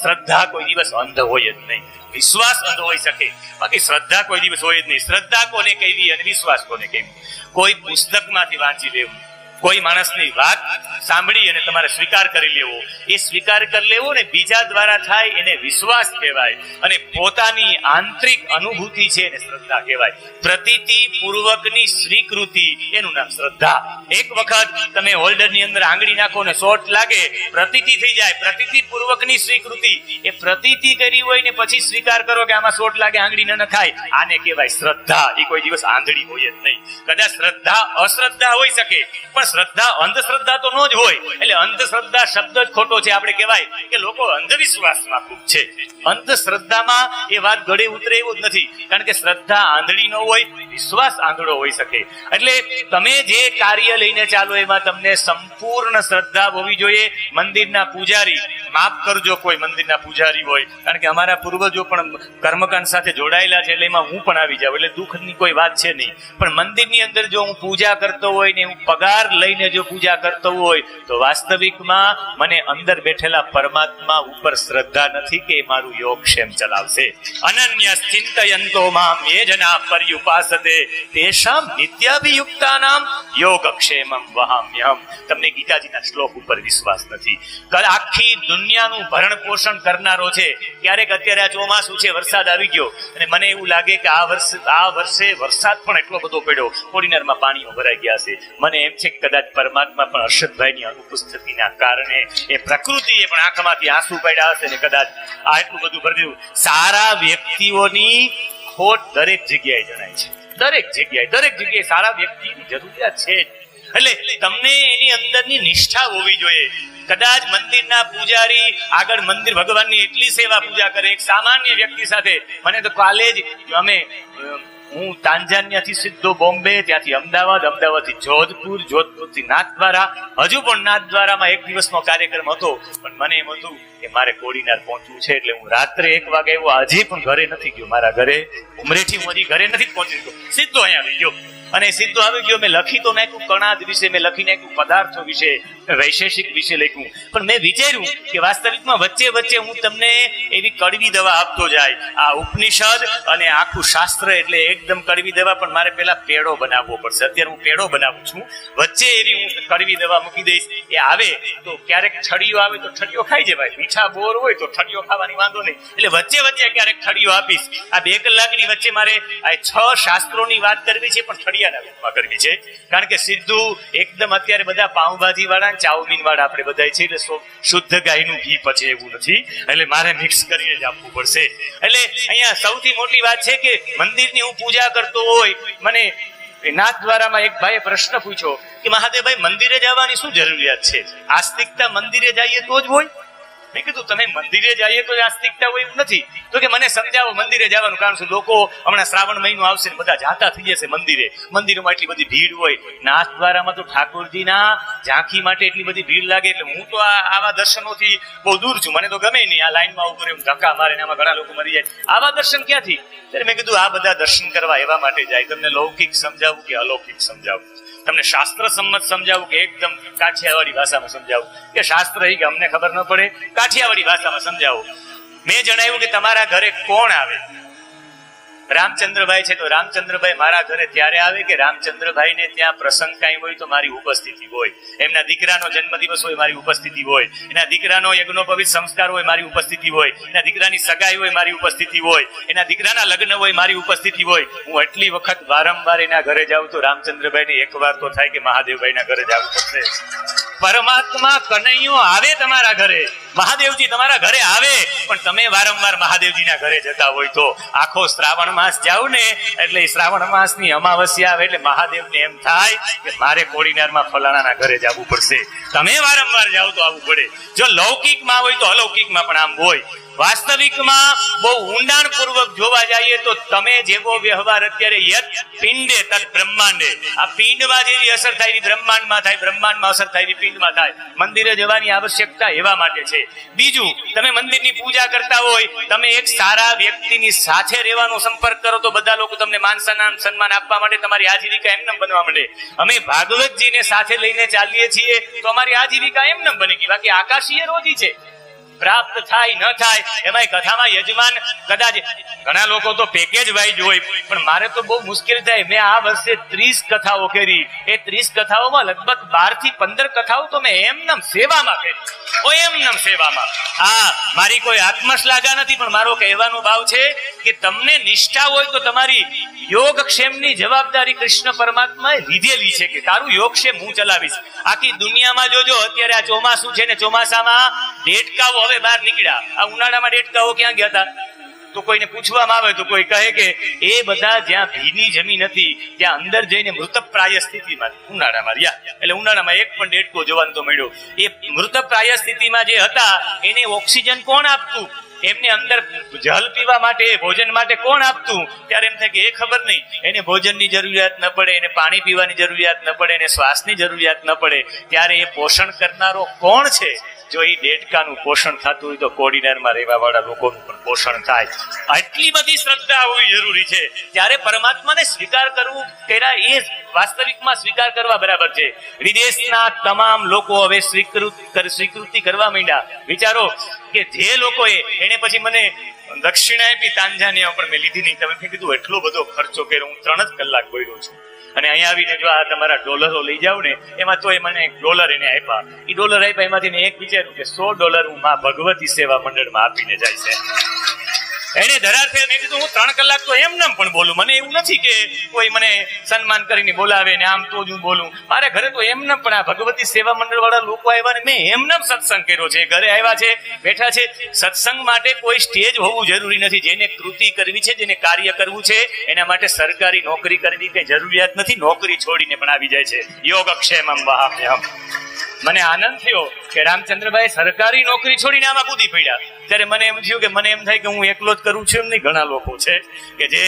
શ્રદ્ધા કોઈ દિવસ અંધ હોય જ નહીં. વિશ્વાસ અંધ હોઈ શકે, બાકી શ્રદ્ધા કોઈ દિવસ હોય જ નહીં. શ્રદ્ધા કોને કહેવી અને વિશ્વાસ કોને કહેવી? કોઈ પુસ્તકમાંથી વાંચી લેવું, કોઈ માણસની વાત સાંભળી અને તમારે સ્વીકાર કરી લેવો, એ સ્વીકાર કરી લેવો ને બીજા દ્વારા થાય એને વિશ્વાસ કહેવાય. અને પોતાની આંતરિક અનુભૂતિ છે એને શ્રદ્ધા કહેવાય. પ્રતીતિ પૂર્વકની સ્વીકૃતિ, એનું નામ શ્રદ્ધા. એક વખત તમે હોલ્ડરની અંદર આંગળી નાખો ને શોર્ટ લાગે, પ્રતીતિ થઈ જાય. પ્રતીતિ પૂર્વકની સ્વીકૃતિ, એ પ્રતીતિ કરી હોય ને પછી સ્વીકાર કરો કે આમાં શોર્ટ લાગે, આંગળી ન નખાય, આને કહેવાય શ્રદ્ધા. એ કોઈ દિવસ આંધળી હોય જ નહીં. કદાચ શ્રદ્ધા અશ્રદ્ધા હોઈ શકે, પણ શ્રદ્ધા અંધશ્રદ્ધા તો નો જ હોય. એટલે અંધશ્રદ્ધા શબ્દ જ ખોટો છે. આપણે કહેવાય કે લોકો અંધવિશ્વાસમાં ખૂબ છે. અંધશ્રદ્ધામાં એ વાત ગળે ઉતરે એવું જ નથી. કારણ કે શ્રદ્ધા આંધળી ન હોય, વિશ્વાસ આંધળો હોઈ શકે. એટલે તમે જે કાર્ય લઈને ચાલો એમાં તમને સંપૂર્ણ શ્રદ્ધા હોવી જોઈએ. મંદિરના પૂજારી, માફ કરજો કોઈ મંદિરના પૂજારી હોય, કારણ કે અમારા પૂર્વજો પણ કર્મકાંડ સાથે જોડાયેલા છે, એટલે એમાં હું પણ આવી જાઉં, એટલે દુઃખની કોઈ વાત છે નહીં. પણ મંદિરની અંદર જો હું પૂજા કરતો હોય ને હું પગાર લઈને જો પૂજા કરતો હોય તો વાસ્તવિકમાં મને અંદર બેઠેલા પરમાત્મા ઉપર શ્રદ્ધા નથી કે મારું યોગક્ષેમ ચલાવશે. અનન્ય ચિંતયંતો મામ યે જના પર્યુપાસતે તેષામ નિત્યાભિયુક્તાનામ યોગક્ષેમમ વહામ્યહમ. તમને ગીતાજીના શ્લોક ઉપર વિશ્વાસ નથી. આખી દુનિયાનું ભરણ પોષણ કરનારો છે. ક્યારેક અત્યારે આ ચોમાસું છે, વરસાદ આવી ગયો અને મને એવું લાગે કે આ વર્ષે વરસાદ પણ એટલો બધો પડ્યો, કોડીનારમાં પાણીઓ ભરાઈ ગયા છે. મને એમ છે કે કદાચ પરમાત્મા પણ હર્ષદભાઈની અનુપસ્થિતિના કારણે એ પ્રકૃતિએ પણ આંખમાંથી આંસુ પાડ્યા હશે ને કદાચ આ એટલું બધું ભરી દીધું. સારા વ્યક્તિઓની ખોટ દરેક જગ્યાએ જણાય છે. દરેક જગ્યાએ સારા વ્યક્તિની જરૂરિયાત છે. એટલે તમને એની અંદરની નિષ્ઠા હોવી જોઈએ. કદાચ મંદિરના પૂજારી આગળ મંદિર ભગવાનની એટલી સેવા પૂજા કરે એક સામાન્ય વ્યક્તિ સાથે. મને તો કાલે જ હું તાંજાનિયાથી સીધો બોમ્બે, ત્યાંથી અમદાવાદ, અમદાવાદથી જોધપુર, જોધપુરથી નાથદ્વારા, હજુ પણ નાથદ્વારામાં એક દિવસનો કાર્યક્રમ હતો. પણ મને એમ હતું કે મારે કોડીનાર પહોંચવું છે, એટલે હું રાત્રે 1 વાગે આવ્યો. હજી પણ ઘરે નથી ગયો. મારા ઘરે ઉમરેઠી હું હજી ઘરે નથી પહોંચી ગયો. સીધો અહીંયા આવી ગયો અને સીધો આવી ગયો. મેં લખી તો નાખ્યું કણાદ વિશે, મેં લખી નાખ્યું પદાર્થો વિશે, વૈશેષિક વિશે લખ્યું. પણ મેં વિચાર્યું કે વાસ્તવિકમાં વચ્ચે વચ્ચે હું તમને એવી કડવી દવા આપતો જાય. આ ઉપનિષદ અને આખું શાસ્ત્ર એટલે એકદમ કડવી દવા, પણ મારે પેલા પેડો બનાવવો પડશે. અત્યારે હું પેડો બનાવું છું. વચ્ચે એવી હું કડવી દવા મૂકી દઈશ. એ આવે તો ક્યારેક ઠળીઓ આવે તો ઠળીઓ ખાઈ જવાય, મીઠા બોર હોય તો ઠળીઓ ખાવાની વાંધો નહીં. એટલે વચ્ચે વચ્ચે ક્યારેક ઠળીઓ આપીશ. આ 2 કલાકની વચ્ચે મારે આ 6 શાસ્ત્રોની વાત કરવી છે, પણ ઠળિયાના રૂપમાં કરવી છે. કારણ કે સીધું એકદમ અત્યારે બધા પાઉંભાજી વાળા, ચાઉમીન વાળા આપણે બધા છે, એટલે શુદ્ધ ગાયનું ઘી પચે એવું નથી. એટલે મારે મિક્સ કરીને જ આપવું પડશે. એટલે અહીંયા સૌથી મોટી વાત છે કે મંદિરની હું પૂજા કરતો હોય, મને નાથદ્વારામાં એક ભાઈએ પ્રશ્ન પૂછ્યો કે મહાદેવભાઈ મંદિરે જવાની શું જરૂરિયાત છે? આસ્તિકતા મંદિરે જઈએ તો જ હોય? મેં કીધું તમે મંદિરે જઈએ તો આસ્તિકતા હોય એવું નથી. તો કે મને સમજાવો મંદિરે જવાનું કારણ શું? લોકો હમણાં શ્રાવણ મહિનો આવશે ને બધા જાતા થઈ જશે મંદિરે. મંદિરોમાં એટલી બધી ભીડ હોય. નાથદ્વારામાં તો ઠાકોરજીના ઝાંખી માટે એટલી બધી ભીડ લાગે. એટલે હું તો આવા દર્શનોથી બહુ દૂર છું. મને તો ગમે નહીં આ લાઈનમાં ઉભું રહેવું, ધક્કા મારે ને આમાં ઘણા લોકો મરી જાય. આવા દર્શન ક્યાંથી? ત્યારે મેં કીધું આ બધા દર્શન કરવા એવા માટે જાય. તમને લૌકિક સમજાવું કે અલૌકિક સમજાવું? તમને શાસ્ત્ર સંમત સમજાવું કે એકદમ કાઠિયાવાડી ભાષામાં સમજાવું? કે શાસ્ત્ર કે અમને ખબર ન પડે, કાઠિયાવાડી ભાષામાં સમજાવો. મેં જણાવ્યું કે તમારા ઘરે કોણ આવે? રામચંદ્રભાઈ છે તો રામચંદ્રભાઈ મારા ઘરે ત્યારે આવે કે રામચંદ્રભાઈ ને ત્યાં પ્રસંગ કાંઈ હોય તો મારી ઉપસ્થિતિ હોય. એમના દીકરાનો જન્મદિવસ હોય મારી ઉપસ્થિતિ હોય. એના દીકરાનો યજ્ઞોપવિત સંસ્કાર હોય મારી ઉપસ્થિતિ હોય. એના દીકરાની સગાઈ હોય મારી ઉપસ્થિતિ હોય. એના દીકરાના લગ્ન હોય મારી ઉપસ્થિતિ હોય. હું એટલી વખત વારંવાર એના ઘરે જાઉં તો રામચંદ્રભાઈ ને એકવાર તો થાય કે મહાદેવભાઈ ના ઘરે જવું પડશે. પરમાત્મા કનૈયો આવે તમારા ઘરે, મહાદેવજી તમારા ઘરે આવે, પણ તમે વારંવાર મહાદેવજીના ઘરે જતા હોય તો આખો શ્રાવણ માસ જાવ ને એટલે શ્રાવણ માસની અમાવસ્યા આવે એટલે મહાદેવને એમ થાય કે મારે કોડીનારમાં ફલાણાના ઘરે જવું પડશે. તમે વારંવાર જાવ તો આવવું પડે. જો લૌકિકમાં હોય તો અલૌકિકમાં પણ આમ હોય. વાસ્તવિકમાં બહુ ઊંડાણ પૂર્વક જોવા જઈએ તો તમે જેવો વ્યવહાર અત્યારે યત પિંડે તત બ્રહ્માંડે, આ પિંડમાં જેવી અસર થાય બ્રહ્માંડમાં થાય, બ્રહ્માંડમાં અસર થાય પિંડમાં થાય. મંદિરે જવાની આવશ્યકતા એવા માટે છે. બીજું, તમે મંદિરની પૂજા કરતા હોય, તમે એક સારા વ્યક્તિની સાથે રહેવાનો સંપર્ક કરો તો બધા લોકો તમને માન સન્માન આપવા માટે તમારી આજીવિકા એમનેમ બનવા માંડે. અમે ભાગવતજીને સાથે લઈને ચાલીએ છીએ તો અમારી આજીવિકા એમનેમ બની ગઈ. બાકી આકાશીય રોજી છે, પ્રાપ્ત થાય ન થાય. એમાં કથામાં યજમાન કદાચ ઘણા લોકો તો પેકેજ વાઇઝ હોય, પણ મારે તો બહુ મુશ્કેલ થાય. મેં આ વર્ષે 30 કથાઓ કરી. એ 30 કથાઓમાં લગભગ 12 થી 15 કથાઓ તો મેં એમનેમ સેવામાં કરી. એમનેમ સેવામાં. હા, મારી કોઈ આત્મશ્લાઘા નથી, પણ મારો કહેવાનો ભાવ છે કે તમને નિષ્ઠા હોય તો તમારી યોગક્ષેમની જવાબદારી કૃષ્ણ પરમાત્માએ લીધેલી છે કે તારું યોગક્ષેમ હું ચલાવીશ. આખી દુનિયામાં જોજો અત્યારે આ ચોમાસું છે ને, ચોમાસામાં દેડકાઓ હવે બહાર નીકળ્યા. આ ઉનાળામાં દેડકાઓ ક્યાં ગયા હતા? તો કોઈને પૂછવામાં આવે તો કોઈ કહે કે એ બધા જ્યાં ભીની જમીન હતી ત્યાં અંદર જઈને મૃતપ્રાય સ્થિતિમાં ઉનાળામાં રહ્યા, એટલે ઉનાળામાં એક પણ દેડકો જોવાનો તો મળ્યો. એ મૃતપ્રાય સ્થિતિમાં જે હતા એને ઓક્સિજન કોણ આપતું, એમને અંદર જલ પીવા માટે ભોજન માટે કોણ આપતું? ત્યારે એમ થાય કે એ ખબર નહીં, એને ભોજનની જરૂરિયાત ન પડે, એને પાણી પીવાની જરૂરિયાત ન પડે, એને શ્વાસની જરૂરિયાત ન પડે, ત્યારે એ પોષણ કરનારો કોણ છે? જો એ દેડકાનું પોષણ થતું હોય તો કોડીનારમાં રહેવા વાળા લોકોનું પણ પોષણ થાય. આટલી બધી શ્રદ્ધા હોવી જરૂરી છે. ત્યારે પરમાત્માને સ્વીકાર કરવું તેના એ વાસ્તવિકમાં સ્વીકાર કરવા બરાબર છે. વિદેશના તમામ લોકો હવે સ્વીકૃતિ કરવા માંડ્યા. વિચારો કે જે લોકોએ એને પછી મને દક્ષિણા આપી તાંજાનિયા પણ મેં લીધી નહીં. તમે કીધું એટલો બધો ખર્ચો કર્યો, હું 3 જ કલાક બોલ્યો છું અને અહીંયા આવીને જો આ તમારા ડોલરો લઈ જાવ ને, એમાં તો મને $1 એને આપ્યા. એ $1 આપ્યા એમાંથી એક વિચાર્યું કે $100 હું માં ભગવતી સેવા મંડળમાં આપીને જાય છે. એને ધરારથી મેં કીધું હું 3 કલાક તો એમનેમ પણ બોલું, મને એવું નથી કે કોઈ મને સન્માન કરીને બોલાવે ને આમ તો જ હું બોલું. મારે ઘરે તો એમનેમ પણ આ ભગવતી સેવા મંડળ વાળા લોકો આવ્યા ને મેં એમનેમ સત્સંગ કર્યો છે. ઘરે આવ્યા છે, બેઠા છે. સત્સંગ માટે કોઈ સ્ટેજ હોવું જરૂરી નથી. જેને કૃતિ કરવી છે, જેને કાર્ય કરવું છે, એના માટે સરકારી નોકરી કરવી કઈ જરૂરિયાત નથી. નોકરી છોડીને પણ આવી જાય છે. યોગક્ષેમમ વહામ્યહમ. મને આનંદ થયો કે રામચંદ્રભાઈ સરકારી નોકરી છોડીને આમાં કૂદી પડ્યા. ત્યારે મને એમ થયું કે મને એમ થાય કે હું એકલો જ કરું છું એમ નહીં, ઘણા લોકો છે કે જે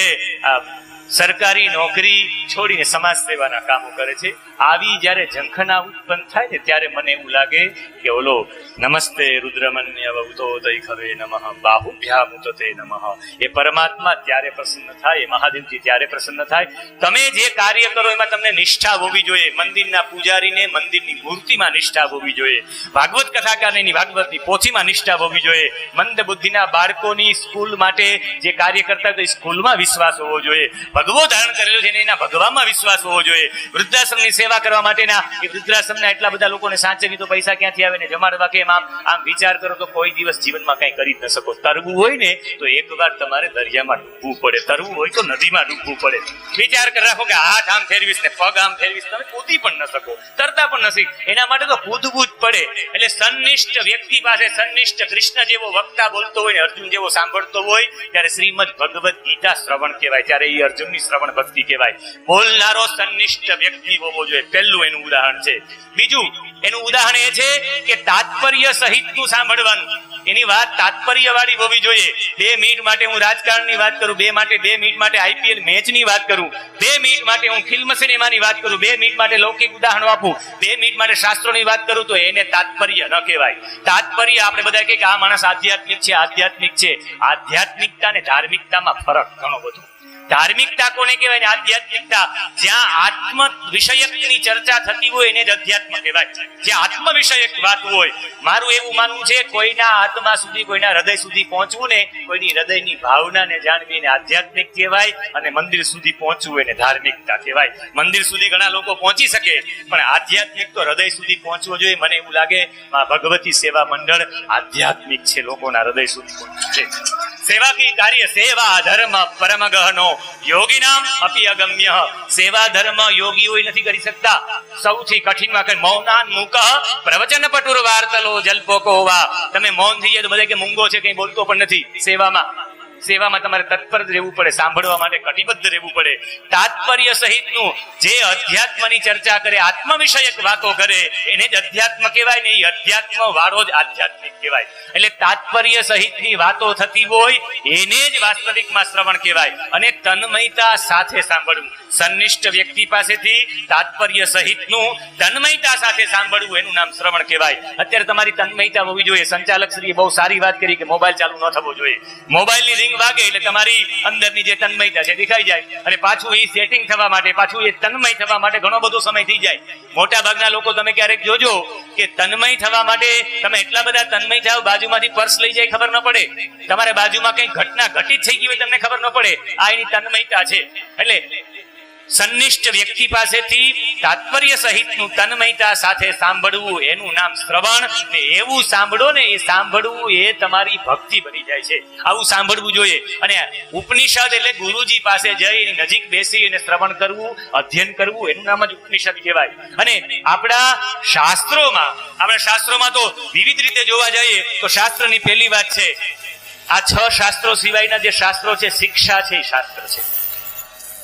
સરકારી નોકરી છોડીને સમાજ સેવાના કામો કરે છે. આવી જયારે ઝંખના ઉત્પન્ન થાય ને ત્યારે મને એવું લાગે કે ઓલો નમસ્તે રુદ્રમન્ય વૌતોદય ખવે નમઃ બાહુભ્યામ ઉતતે નમઃ, એ પરમાત્મા ત્યારે પ્રસન્ન થાય, મહાદેવજી ત્યારે પ્રસન્ન થાય. તમે જે કાર્ય કરો એમાં તમને નિષ્ઠા હોવી જોઈએ. મંદિરના પૂજારીને મંદિરની મૂર્તિમાં નિષ્ઠા હોવી જોઈએ. ભાગવત કથાકારની ભાગવતની પોથીમાં નિષ્ઠા હોવી જોઈએ. મંદ બુદ્ધિના બાળકોની સ્કૂલ માટે જે કાર્ય કરતા હોય સ્કૂલમાં વિશ્વાસ હોવો જોઈએ. ભગવો ધારણ કરેલો છે એના ભગવામાં વિશ્વાસ હોવો જોઈએ. વૃદ્ધાશ્રમની સેવા કરવા માટેના એ વૃદ્ધાશ્રમના એટલા બધા લોકોને સાચવી તો પૈસા ક્યાંથી આવે ને જમાડવા કેમ? આમ વિચાર કરો તો કોઈ દિવસ જીવનમાં કઈ કરી જ ન શકો. તરવું હોય ને તો એકવાર તમારે દરિયામાં ડૂબવું પડે, તરવું હોય તો નદીમાં ડૂબવું પડે. વિચાર કરી રાખો કે હાથ આમ ફેરવીશ ને પગ આમ ફેરવીશ, તમે કૂદી પણ ન શકો, તરતા પણ નથી. એના માટે તો કૂદવું જ પડે. એટલે સંનિષ્ઠ વ્યક્તિ પાસે, સંનિષ્ઠ કૃષ્ણ જેવો વક્તા બોલતો હોય ને અર્જુન જેવો સાંભળતો હોય ત્યારે શ્રીમદ ભગવદ ગીતા શ્રવણ કહેવાય. ત્યારે એ અર્જુનની શ્રવણ ભક્તિ કહેવાય. બોલનારો સંનિષ્ઠ વ્યક્તિ હોવો જોઈએ. પહેલું એનું ઉદાહરણ છે. બીજું એનું ઉદાહરણ એ છે કે તાત્પર્ય સહિતનું સાંભળવાનું. એની વાત તાત્પર્ય વાળી હોવી જોઈએ. 2 મિનિટ માટે હું રાજકારણની વાત કરું, 2 મિનિટ માટે IPL મેચની વાત કરું, 2 મિનિટ માટે હું ફિલ્મ સિનેમાની વાત કરું, 2 મિનિટ માટે લૌકિક ઉદાહરણો આપું, 2 મિનિટ માટે શાસ્ત્રોની વાત કરું તો એને તાત્પર્ય ન કહેવાય. તાત્પર્ય આપણે બધા કહીએ કે આ માણસ આધ્યાત્મિક છે, આધ્યાત્મિક છે. આધ્યાત્મિકતા અને ધાર્મિકતામાં ફરક ઘણો બધો. ધાર્મિકતા કોને કહેવાય? આધ્યાત્મિકતા જ્યાં આત્મ વિષયકની ચર્ચા થતી હોય એને જ અધ્યાત્મ કહેવાય. જ્યાં આત્મ વિષયક વાત હોય. મારું એવું માનવું છે કોઈના આત્મા સુધી, કોઈના હૃદય સુધી પહોંચવું ને, કોઈની હૃદયની ભાવનાને જાણવી એને આધ્યાત્મિક કહેવાય, અને મંદિર સુધી પહોંચવું એને ધાર્મિકતા કહેવાય. મંદિર સુધી ઘણા લોકો પહોંચી શકે પણ આધ્યાત્મિક તો હૃદય સુધી પહોંચવો જોઈએ. મને એવું લાગે ભગવતી સેવા મંડળ આધ્યાત્મિક છે, લોકોના હૃદય સુધી પહોંચવું છે. સેવા કી કાર્ય સેવા ધર્મ પરમ ગહનો યોગીનામ અપી અગમ્ય. સેવા ધર્મ યોગીઓ નથી કરી શકતા. સૌથી કઠિન વાક્ય મૌનાન મૂક પ્રવચન પટુર વાર્તલો જલ્પોકો વા. તમે મૌન થઈ જાય તો બધા કે મૂંગો છે, કઈ બોલતો પણ નથી. સેવામાં તમારે તત્પર રહેવું પડે, સાંભળવા માટે કટિબદ્ધ રહેવું પડે. તાત્પર્ય સહિતનું જે અધ્યાત્મની ચર્ચા કરે, આત્મ વિષયક વાતો કરે એને જ અધ્યાત્મ કહેવાય ને. એ અધ્યાત્મ વાળો જ આધ્યાત્મિક કહેવાય. એટલે તાત્પર્ય સહિતની વાતો થતી હોય એને જ વાસ્તવિકમાં શ્રવણ કહેવાય. અને તન્મયતા સાથે સાંભળવું. સંનિષ્ઠ વ્યક્તિ પાસેથી તાત્પર્ય સહિતનું તન્મયતા સાથે સાંભળવું એનું નામ શ્રવણ કહેવાય. અત્યારે તમારી તન્મયતા હોવી જોઈએ. સંચાલક શ્રીએ બહુ સારી વાત કરી કે મોબાઈલ ચાલુ ન થવો જોઈએ. મોબાઈલની રિંગ વાગે એટલે તમારી અંદરની જે તન્મયતા છે દેખાઈ જાય, અને પાછું એ સેટિંગ થવા માટે, પાછું એ તન્મય થવા માટે ઘણો બધો સમય થઈ જાય. મોટા ભાગના લોકો તમે ક્યારેક જોજો કે તન્મય થવા માટે તમે એટલા બધા તન્મય થાવ, બાજુમાંથી પર્સ લઈ જાય ખબર ન પડે, તમારે બાજુમાં કઈ ઘટના ઘટિત થઈ ગઈ હોય તમને ખબર ન પડે. આ એની તન્મયતા છે. એટલે સંનિષ્ઠ વ્યક્તિ પાસેથી તાત્પર્ય સહિતનું તન્મયતા સાથે સાંભળવું એનું નામ શ્રવણ. ને એવું સાંભળો ને, એ સાંભળવું એ તમારી ભક્તિ બની જાય છે. આવું સાંભળવું જોઈએ. અને ઉપનિષદ એટલે ગુરુજી પાસે જઈ એની નજીક બેસી અને શ્રવણ કરવું, અધ્યયન કરવું એનું નામ જ ઉપનિષદ કહેવાય. અને આપણા શાસ્ત્રોમાં તો વિવિધ રીતે જોવા જઈએ તો શાસ્ત્રની પહેલી વાત છે આ 6 શાસ્ત્રો સિવાયના જે શાસ્ત્રો છે, શિક્ષા છે એ શાસ્ત્ર છે.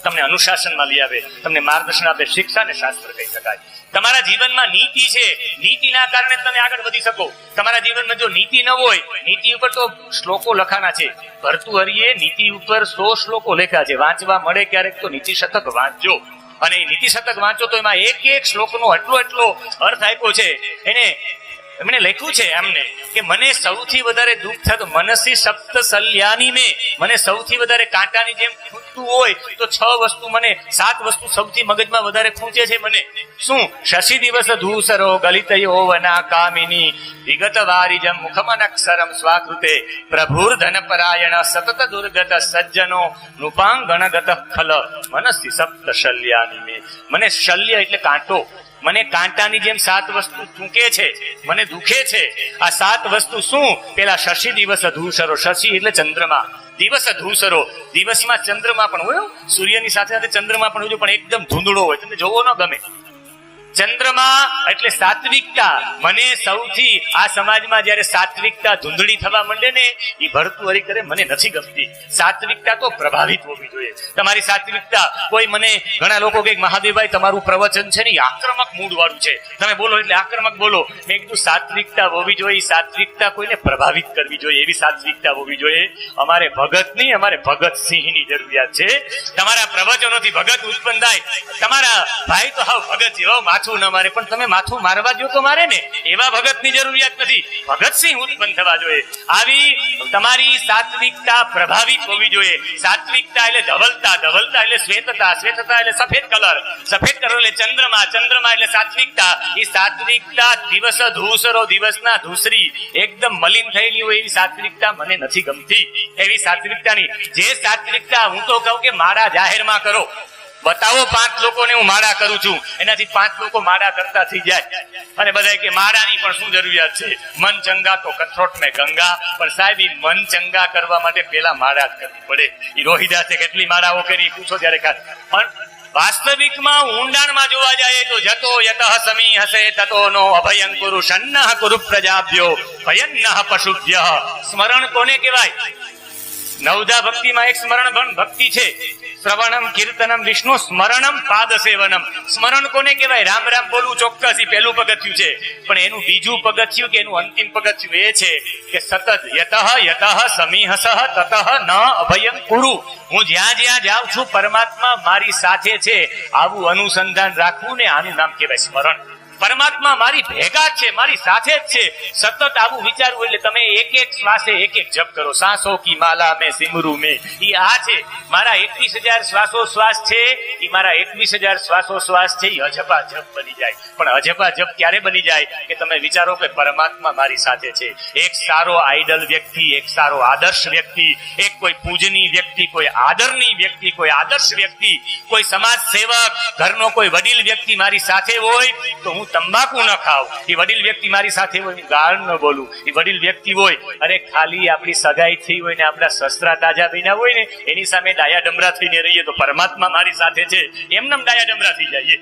તમને અનુશાસનમાં લઈ આવે, તમને માર્ગદર્શન આપે. શિક્ષાને શાસ્ત્ર કહી શકાય. તમારા જીવનમાં નીતિ છે, નીતિના કારણે તમે આગળ વધી શકો. તમારા જીવનમાં જો નીતિ ન હોય, નીતિ ઉપર તો શ્લોકો લખાના છે. ભર્તૃહરિએ નીતિ ઉપર 100 શ્લોકો લખ્યા છે. વાંચવા મળે ક્યારેક તો નીતિ શતક વાંચજો. અને નીતિ શતક વાંચો તો એમાં એક શ્લોકનો એટલો અર્થ આપ્યો છે. એમણે લખ્યું છે એમને કે મને સૌથી વધારે દુઃખ થતું મનસી સપ્ત સલ્યાની મેં, મને સૌથી વધારે કાંટાની જેમ ખૂંચતું હોય તો 7 વસ્તુ સૌથી મગજમાં વધારે ખૂંચે છે મને. શું? શશી દિવસ ધૂસરો ગલિતયો વના કામિની વિગત વારિજમ મુખમનક્ષરમ સ્વાકૃતે પ્રભુર ધન પરાયણ સતત દુર્ગત સજ્જનો નૃપાંગણગત ખલ મનસી સપ્ત શલ્યાની મેં. મને શલ્ય એટલે કાંટો, મને કાંટાની જેમ 7 વસ્તુ ચૂકે છે, મને દુખે છે. આ 7 વસ્તુ શું? પેલા શશી દિવસ ધૂસરો, શશી એટલે ચંદ્રમા, દિવસ ધૂસરો, દિવસમાં ચંદ્રમા પણ હોય, સૂર્યની સાથે સાથે ચંદ્રમા પણ હોય, પણ એકદમ ધૂંધળો હોય, તમને જોવો ન ગમે. ચંદ્રમા એટલે સાત્વિકતા. મને સૌથી આ સમાજમાં જયારે સાત્વિકતા ધૂંધળી થવા માંડે ને, એ ભર્તૃહરિ કરે મને નથી ગમતી. સાત્વિકતા તો પ્રભાવિત હોવી જોઈએ. તમારી સાત્વિકતા, કોઈ મને ઘણા લોકો કે મહાદેવભાઈ તમારું પ્રવચન છે ને આક્રમક મૂડ વાળું છે, તમે બોલો એટલે આક્રમક બોલો. મેં કીધું સાત્વિકતા હોવી જોઈએ, સાત્વિકતા કોઈને પ્રભાવિત કરવી જોઈએ એવી સાત્વિકતા હોવી જોઈએ. અમારે ભગત નહીં, અમારે ભગત સિંહની જરૂરિયાત છે. તમારા પ્રવચનોથી ભગત ઉત્પન્ન થાય. તમારા ભાઈ તો હાવ ભગત જેવા માથું ન મારે, પણ તમે માથું મારવા જો તો મારે ને, એવા ભગતની જરૂરિયાત નથી. ભગતસિંહ ઉત્પન્ન થવા જોઈએ. આવી તમારી સાત્વિકતા પ્રભાવિત હોવી જોઈએ. સાત્વિકતા એટલે ધવલતા, ધવલતા એટલે શ્વેતતા, શ્વેતતા એટલે સફેદ કલર, સફેદ કલર એટલે ચંદ્રમા, ચંદ્રમા એટલે સાત્વિકતા. એ સાત્વિકતા દિવસ ધૂસરો, દિવસના ધૂસરી એકદમ મલિન થયેલી હોય એવી સાત્વિકતા મને નથી ગમતી. એવી સાત્વિકતાની જે સાત્વિકતા હું તો કહું કે માળા જાહેરમાં કરો. બતાવો 5 લોકોને હું માળા કરું છું, એનાથી 5 લોકો માળા કરતા થઈ જાય. અને બધા કે માળાની પણ શું જરૂરિયાત છે? મન ચંગા તો કથરોટ મેં ગંગા. પણ સાહેબ ઈ મન ચંગા કરવા માટે પેલા માળા કરવી પડે. ઈ રોહિદાસે કેટલી માળાઓ કરી પૂછો ત્યારે. પણ વાસ્તવિકમાં ઊંડાણમાં જોવા જાય તો જતો યતઃ સમી હસે તતો નો અભયં કુરુ સન્નઃ કુરુ પ્રજાભ્યો ભયન્નઃ પશુભ્ય. સ્મરણ કોને કહેવાય? નવધા ભક્તિમાં એક સ્મરણ ભક્તિ છે. શ્રવણમ કીર્તનમ વિષ્ણુ સ્મરણમ પાદ સેવનમ. સ્મરણ કોને કહેવાય? રામ રામ બોલવું ચોક્કસ ઈ પહેલું પગથિયું છે. પણ એનું બીજું પગથિયું કે એનું અંતિમ પગથિયું એ છે કે સતત યતઃ સમીહસઃ તતઃ ન અભયં કુરુ. હું જ્યાં જ્યાં જાઉં છું પરમાત્મા મારી સાથે છે, આવું અનુસંધાન રાખવું ને આનું નામ કહેવાય સ્મરણ. પરમાત્મા મારી ભેગા જ છે, મારી સાથે જ છે. સતત આવું વિચારવું એટલે તમે એક શ્વાસે એક જપ કરો. સાંસો કી માલા મેં સિમરું મેં. ઈ આ છે મારા 21,000 શ્વાસોશ્વાસ છે. ઈ મારા 21,000 શ્વાસોશ્વાસ છે ઈ અજપા જપ બની જાય. પણ અજપા જપ ક્યારે બની જાય કે તમે વિચારો કે પરમાત્મા મારી સાથે છે. એક સારો આઈડલ વ્યક્તિ, એક સારો આદર્શ વ્યક્તિ, એક કોઈ પૂજનીય વ્યક્તિ, કોઈ આદરની વ્યક્તિ, કોઈ આદર્શ વ્યક્તિ, કોઈ સમાજ સેવક, ઘરનો કોઈ વડીલ વ્યક્તિ મારી સાથે હોય તો હું તંબાકુ ન ખાવ. એ વડીલ વ્યક્તિ મારી સાથે હોય, ગાળ ન બોલું. એ વડીલ વ્યક્તિ હોય, અરે ખાલી આપણી સગાઈ થઈ હોય ને આપણા શસ્ત્રા તાજા બન્યા હોય ને એની સામે ડાયા ડમરા થઈને રહીએ તો પરમાત્મા મારી સાથે છે એમને ડાયા ડમરા થઈ જાય.